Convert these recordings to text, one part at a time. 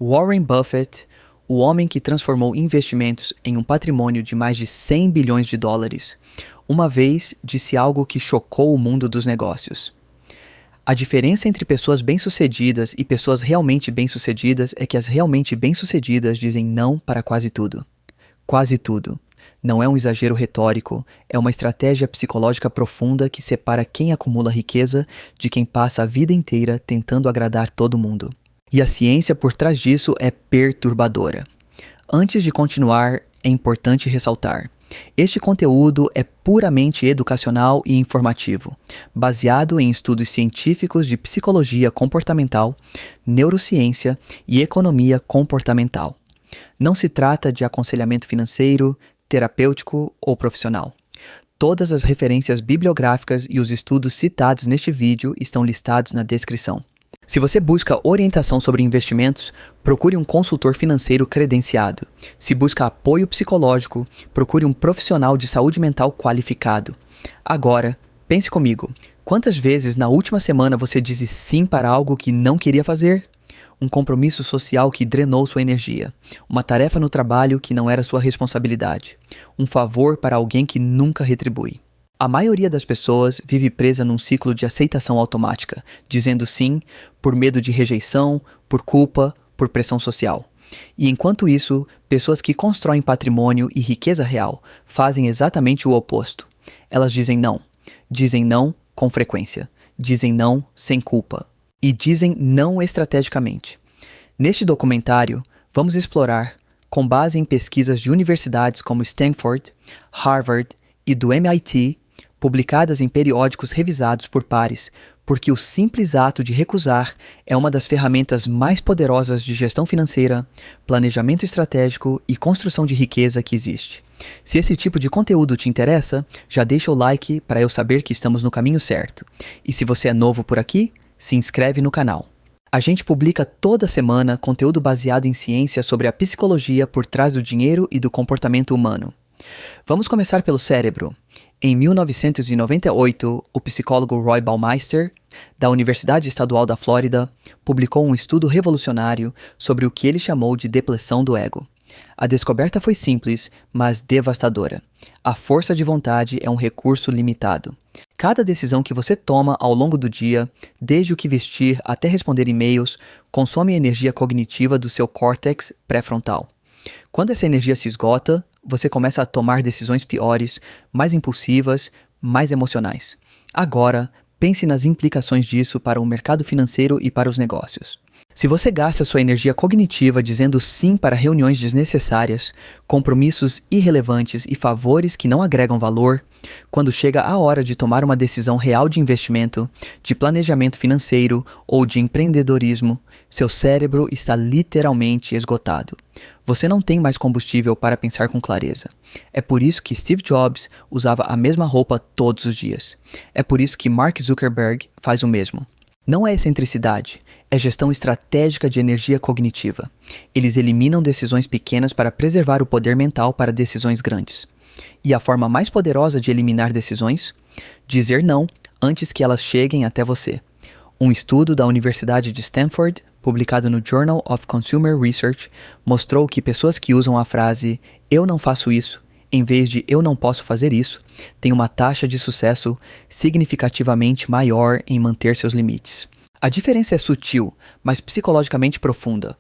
Warren Buffett, o homem que transformou investimentos em um patrimônio de mais de 100 bilhões de dólares, uma vez disse algo que chocou o mundo dos negócios. A diferença entre pessoas bem-sucedidas e pessoas realmente bem-sucedidas é que as realmente bem-sucedidas dizem não para quase tudo. Quase tudo. Não é um exagero retórico, é uma estratégia psicológica profunda que separa quem acumula riqueza de quem passa a vida inteira tentando agradar todo mundo. E a ciência por trás disso é perturbadora. Antes de continuar, é importante ressaltar: este conteúdo é puramente educacional e informativo, baseado em estudos científicos de psicologia comportamental, neurociência e economia comportamental. Não se trata de aconselhamento financeiro, terapêutico ou profissional. Todas as referências bibliográficas e os estudos citados neste vídeo estão listados na descrição. Se você busca orientação sobre investimentos, procure um consultor financeiro credenciado. Se busca apoio psicológico, procure um profissional de saúde mental qualificado. Agora, pense comigo, quantas vezes na última semana você disse sim para algo que não queria fazer? Um compromisso social que drenou sua energia, uma tarefa no trabalho que não era sua responsabilidade, um favor para alguém que nunca retribui. A maioria das pessoas vive presa num ciclo de aceitação automática, dizendo sim por medo de rejeição, por culpa, por pressão social. E enquanto isso, pessoas que constroem patrimônio e riqueza real fazem exatamente o oposto. Elas dizem não com frequência, dizem não sem culpa e dizem não estrategicamente. Neste documentário, vamos explorar, com base em pesquisas de universidades como Stanford, Harvard e do MIT, publicadas em periódicos revisados por pares, porque o simples ato de recusar é uma das ferramentas mais poderosas de gestão financeira, planejamento estratégico e construção de riqueza que existe. Se esse tipo de conteúdo te interessa, já deixa o like para eu saber que estamos no caminho certo. E se você é novo por aqui, se inscreve no canal. A gente publica toda semana conteúdo baseado em ciência sobre a psicologia por trás do dinheiro e do comportamento humano. Vamos começar pelo cérebro. Em 1998, o psicólogo Roy Baumeister, da Universidade Estadual da Flórida, publicou um estudo revolucionário sobre o que ele chamou de depressão do ego. A descoberta foi simples, mas devastadora. A força de vontade é um recurso limitado. Cada decisão que você toma ao longo do dia, desde o que vestir até responder e-mails, consome energia cognitiva do seu córtex pré-frontal. Quando essa energia se esgota, você começa a tomar decisões piores, mais impulsivas, mais emocionais. Agora, pense nas implicações disso para o mercado financeiro e para os negócios. Se você gasta sua energia cognitiva dizendo sim para reuniões desnecessárias, compromissos irrelevantes e favores que não agregam valor, quando chega a hora de tomar uma decisão real de investimento, de planejamento financeiro ou de empreendedorismo, seu cérebro está literalmente esgotado. Você não tem mais combustível para pensar com clareza. É por isso que Steve Jobs usava a mesma roupa todos os dias. É por isso que Mark Zuckerberg faz o mesmo. Não é excentricidade, é gestão estratégica de energia cognitiva. Eles eliminam decisões pequenas para preservar o poder mental para decisões grandes. E a forma mais poderosa de eliminar decisões? Dizer não antes que elas cheguem até você. Um estudo da Universidade de Stanford, publicado no Journal of Consumer Research, mostrou que pessoas que usam a frase "eu não faço isso", em vez de "eu não posso fazer isso", têm uma taxa de sucesso significativamente maior em manter seus limites. A diferença é sutil, mas psicologicamente profunda.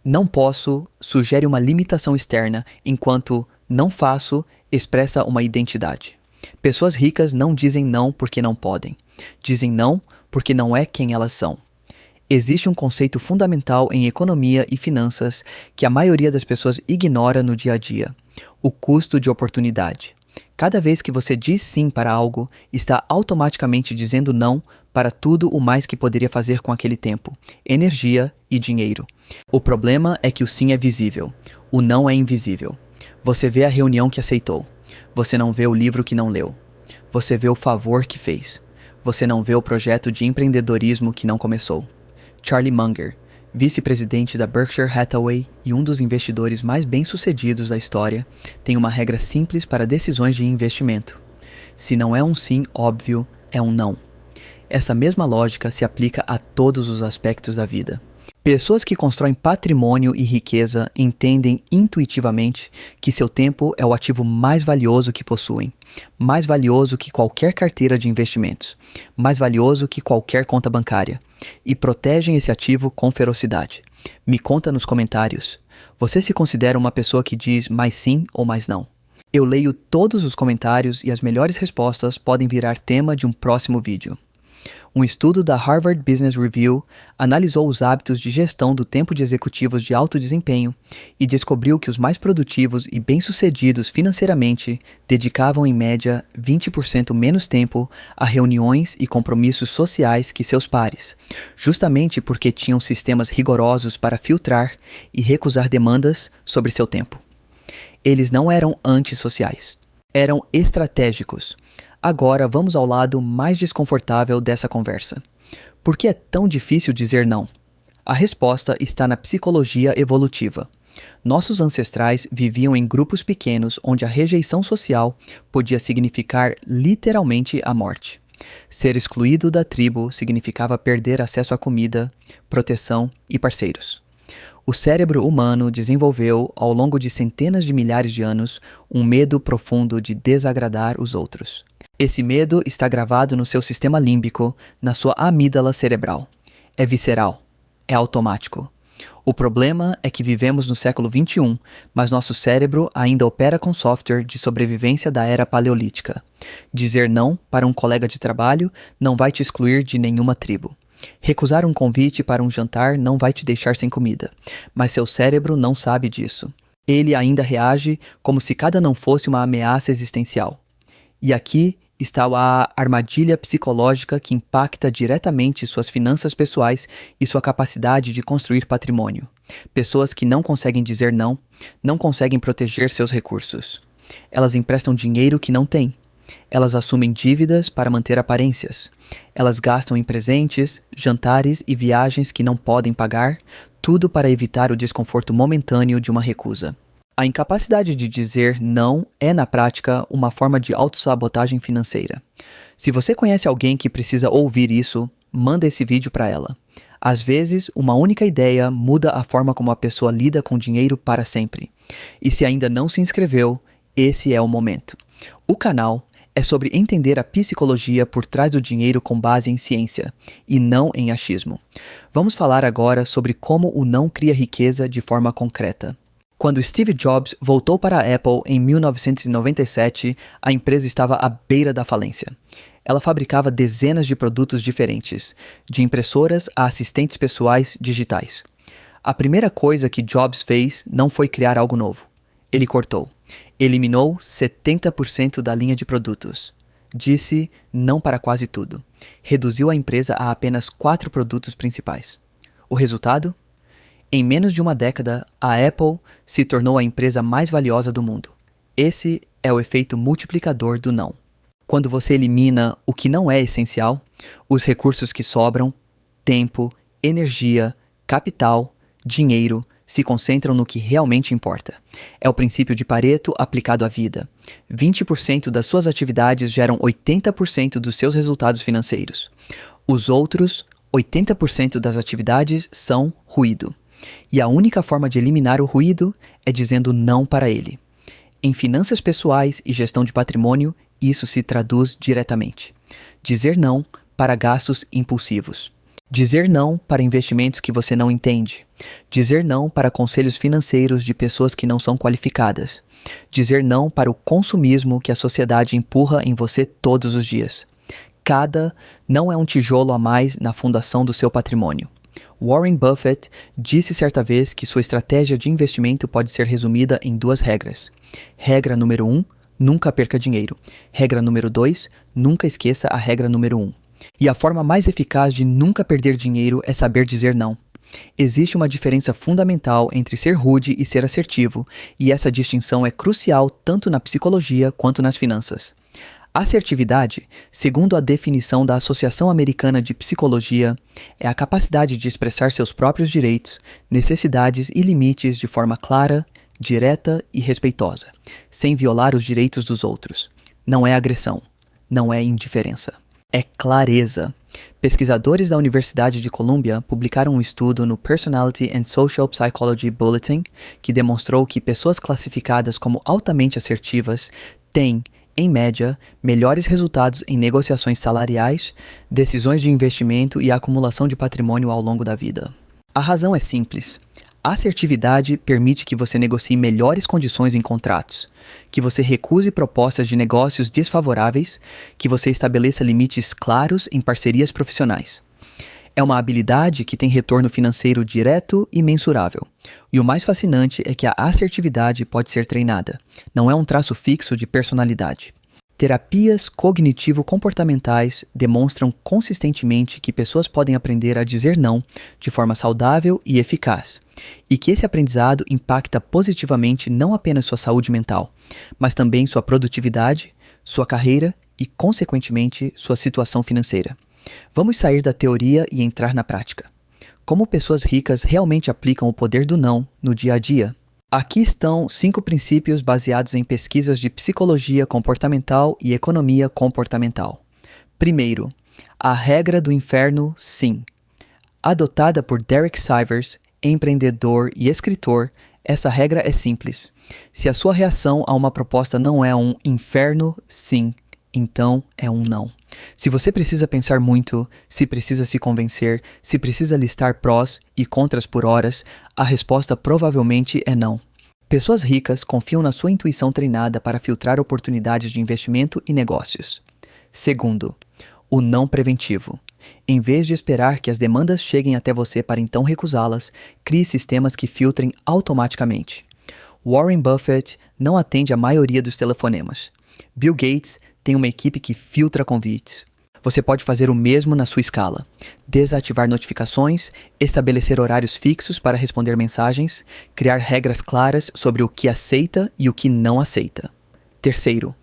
Não posso sugere uma limitação externa, enquanto não faço expressa uma identidade. Pessoas ricas não dizem não porque não podem. Dizem não porque não é quem elas são. Existe um conceito fundamental em economia e finanças que a maioria das pessoas ignora no dia a dia: o custo de oportunidade. Cada vez que você diz sim para algo, está automaticamente dizendo não para tudo o mais que poderia fazer com aquele tempo, energia e dinheiro. O problema é que o sim é visível, o não é invisível. Você vê a reunião que aceitou. Você não vê o livro que não leu. Você vê o favor que fez. Você não vê o projeto de empreendedorismo que não começou. Charlie Munger, vice-presidente da Berkshire Hathaway e um dos investidores mais bem-sucedidos da história, tem uma regra simples para decisões de investimento. Se não é um sim óbvio, é um não. Essa mesma lógica se aplica a todos os aspectos da vida. Pessoas que constroem patrimônio e riqueza entendem intuitivamente que seu tempo é o ativo mais valioso que possuem, mais valioso que qualquer carteira de investimentos, mais valioso que qualquer conta bancária, e protegem esse ativo com ferocidade. Me conta nos comentários. Você se considera uma pessoa que diz mais sim ou mais não? Eu leio todos os comentários e as melhores respostas podem virar tema de um próximo vídeo. Um estudo da Harvard Business Review analisou os hábitos de gestão do tempo de executivos de alto desempenho e descobriu que os mais produtivos e bem-sucedidos financeiramente dedicavam em média 20% menos tempo a reuniões e compromissos sociais que seus pares, justamente porque tinham sistemas rigorosos para filtrar e recusar demandas sobre seu tempo. Eles não eram antissociais, eram estratégicos. Agora vamos ao lado mais desconfortável dessa conversa. Por que é tão difícil dizer não? A resposta está na psicologia evolutiva. Nossos ancestrais viviam em grupos pequenos onde a rejeição social podia significar literalmente a morte. Ser excluído da tribo significava perder acesso à comida, proteção e parceiros. O cérebro humano desenvolveu, ao longo de centenas de milhares de anos, um medo profundo de desagradar os outros. Esse medo está gravado no seu sistema límbico, na sua amígdala cerebral. É visceral. É automático. O problema é que vivemos no século XXI, mas nosso cérebro ainda opera com software de sobrevivência da era paleolítica. Dizer não para um colega de trabalho não vai te excluir de nenhuma tribo. Recusar um convite para um jantar não vai te deixar sem comida, mas seu cérebro não sabe disso. Ele ainda reage como se cada não fosse uma ameaça existencial. E aqui está a armadilha psicológica que impacta diretamente suas finanças pessoais e sua capacidade de construir patrimônio. Pessoas que não conseguem dizer não, não conseguem proteger seus recursos. Elas emprestam dinheiro que não têm. Elas assumem dívidas para manter aparências. Elas gastam em presentes, jantares e viagens que não podem pagar, tudo para evitar o desconforto momentâneo de uma recusa. A incapacidade de dizer não é, na prática, uma forma de autossabotagem financeira. Se você conhece alguém que precisa ouvir isso, manda esse vídeo para ela. Às vezes, uma única ideia muda a forma como a pessoa lida com dinheiro para sempre. E se ainda não se inscreveu, esse é o momento. O canal é sobre entender a psicologia por trás do dinheiro com base em ciência, e não em achismo. Vamos falar agora sobre como o não cria riqueza de forma concreta. Quando Steve Jobs voltou para a Apple em 1997, a empresa estava à beira da falência. Ela fabricava dezenas de produtos diferentes, de impressoras a assistentes pessoais digitais. A primeira coisa que Jobs fez não foi criar algo novo. Ele cortou. Eliminou 70% da linha de produtos. Disse não para quase tudo. Reduziu a empresa a apenas 4 produtos principais. O resultado? Em menos de uma década, a Apple se tornou a empresa mais valiosa do mundo. Esse é o efeito multiplicador do não. Quando você elimina o que não é essencial, os recursos que sobram, tempo, energia, capital, dinheiro, se concentram no que realmente importa. É o princípio de Pareto aplicado à vida. 20% das suas atividades geram 80% dos seus resultados financeiros. Os outros 80% das atividades são ruído. E a única forma de eliminar o ruído é dizendo não para ele. Em finanças pessoais e gestão de patrimônio, isso se traduz diretamente. Dizer não para gastos impulsivos. Dizer não para investimentos que você não entende. Dizer não para conselhos financeiros de pessoas que não são qualificadas. Dizer não para o consumismo que a sociedade empurra em você todos os dias. Cada não é um tijolo a mais na fundação do seu patrimônio. Warren Buffett disse certa vez que sua estratégia de investimento pode ser resumida em 2 regras. Regra número 1, nunca perca dinheiro. Regra número 2, nunca esqueça a regra número 1. E a forma mais eficaz de nunca perder dinheiro é saber dizer não. Existe uma diferença fundamental entre ser rude e ser assertivo, e essa distinção é crucial tanto na psicologia quanto nas finanças. Assertividade, segundo a definição da Associação Americana de Psicologia, é a capacidade de expressar seus próprios direitos, necessidades e limites de forma clara, direta e respeitosa, sem violar os direitos dos outros. Não é agressão, não é indiferença. é clareza. Pesquisadores da Universidade de Columbia publicaram um estudo no Personality and Social Psychology Bulletin que demonstrou que pessoas classificadas como altamente assertivas têm, em média, melhores resultados em negociações salariais, decisões de investimento e acumulação de patrimônio ao longo da vida. A razão é simples. A assertividade permite que você negocie melhores condições em contratos, que você recuse propostas de negócios desfavoráveis, que você estabeleça limites claros em parcerias profissionais. É uma habilidade que tem retorno financeiro direto e mensurável. E o mais fascinante é que a assertividade pode ser treinada. Não é um traço fixo de personalidade. Terapias cognitivo-comportamentais demonstram consistentemente que pessoas podem aprender a dizer não de forma saudável e eficaz, e que esse aprendizado impacta positivamente não apenas sua saúde mental, mas também sua produtividade, sua carreira e, consequentemente, sua situação financeira. Vamos sair da teoria e entrar na prática. Como pessoas ricas realmente aplicam o poder do não no dia a dia? Aqui estão 5 princípios baseados em pesquisas de psicologia comportamental e economia comportamental. Primeiro, a regra do inferno, sim. Adotada por Derek Sivers, empreendedor e escritor, essa regra é simples. Se a sua reação a uma proposta não é um inferno, sim, então é um não. Se você precisa pensar muito, se precisa se convencer, se precisa listar prós e contras por horas, a resposta provavelmente é não. Pessoas ricas confiam na sua intuição treinada para filtrar oportunidades de investimento e negócios. Segundo, o não preventivo. Em vez de esperar que as demandas cheguem até você para então recusá-las, crie sistemas que filtrem automaticamente. Warren Buffett não atende a maioria dos telefonemas. Bill Gates tem uma equipe que filtra convites. Você pode fazer o mesmo na sua escala. Desativar notificações, estabelecer horários fixos para responder mensagens, criar regras claras sobre o que aceita e o que não aceita. Terceiro,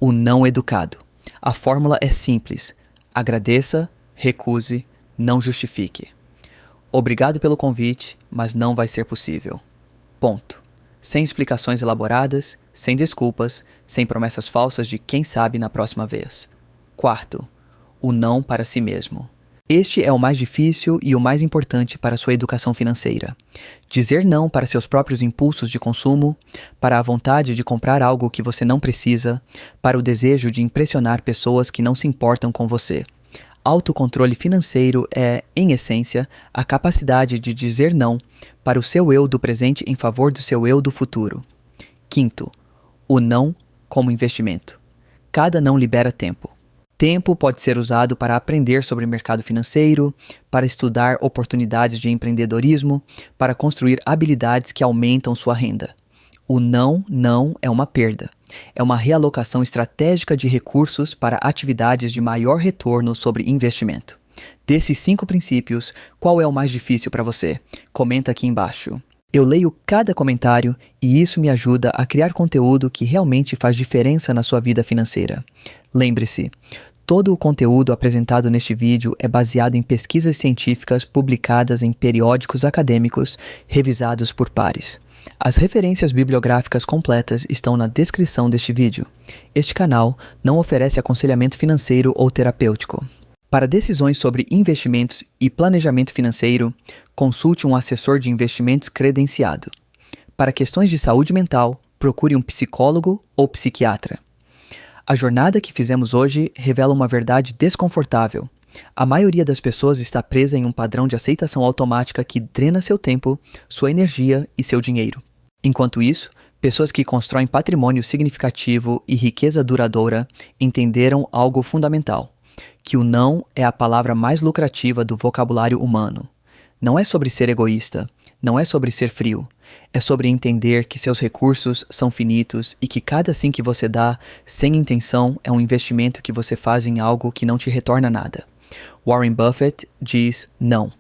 o não educado. A fórmula é simples. Agradeça, recuse, não justifique. Obrigado pelo convite, mas não vai ser possível. Ponto. Sem explicações elaboradas, sem desculpas, sem promessas falsas de quem sabe na próxima vez. Quarto, o não para si mesmo. Este é o mais difícil e o mais importante para sua educação financeira. Dizer não para seus próprios impulsos de consumo, para a vontade de comprar algo que você não precisa, para o desejo de impressionar pessoas que não se importam com você. Autocontrole financeiro é, em essência, a capacidade de dizer não para o seu eu do presente em favor do seu eu do futuro. Quinto, o não como investimento. Cada não libera tempo. Tempo pode ser usado para aprender sobre o mercado financeiro, para estudar oportunidades de empreendedorismo, para construir habilidades que aumentam sua renda. O não é uma perda. É uma realocação estratégica de recursos para atividades de maior retorno sobre investimento. Desses 5 princípios, qual é o mais difícil para você? Comenta aqui embaixo. Eu leio cada comentário e isso me ajuda a criar conteúdo que realmente faz diferença na sua vida financeira. Lembre-se, todo o conteúdo apresentado neste vídeo é baseado em pesquisas científicas publicadas em periódicos acadêmicos revisados por pares. As referências bibliográficas completas estão na descrição deste vídeo. Este canal não oferece aconselhamento financeiro ou terapêutico. Para decisões sobre investimentos e planejamento financeiro, consulte um assessor de investimentos credenciado. Para questões de saúde mental, procure um psicólogo ou psiquiatra. A jornada que fizemos hoje revela uma verdade desconfortável. A maioria das pessoas está presa em um padrão de aceitação automática que drena seu tempo, sua energia e seu dinheiro. Enquanto isso, pessoas que constroem patrimônio significativo e riqueza duradoura entenderam algo fundamental, que o não é a palavra mais lucrativa do vocabulário humano. Não é sobre ser egoísta, não é sobre ser frio, é sobre entender que seus recursos são finitos e que cada sim que você dá, sem intenção, é um investimento que você faz em algo que não te retorna nada. Warren Buffett diz não.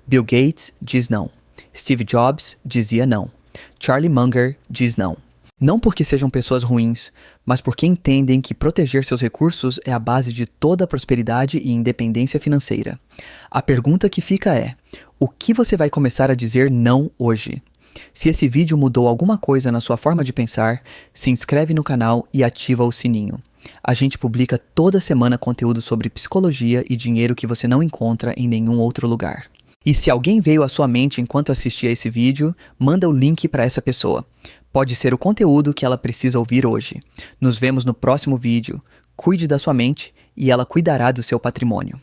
Bill Gates diz não. Steve Jobs dizia não. Charlie Munger diz não. Não porque sejam pessoas ruins, mas porque entendem que proteger seus recursos é a base de toda a prosperidade e independência financeira. A pergunta que fica é: o que você vai começar a dizer não hoje? Se esse vídeo mudou alguma coisa na sua forma de pensar, se inscreve no canal e ativa o sininho. A gente publica toda semana conteúdo sobre psicologia e dinheiro que você não encontra em nenhum outro lugar. E se alguém veio à sua mente enquanto assistia esse vídeo, manda o link para essa pessoa. Pode ser o conteúdo que ela precisa ouvir hoje. Nos vemos no próximo vídeo. Cuide da sua mente e ela cuidará do seu patrimônio.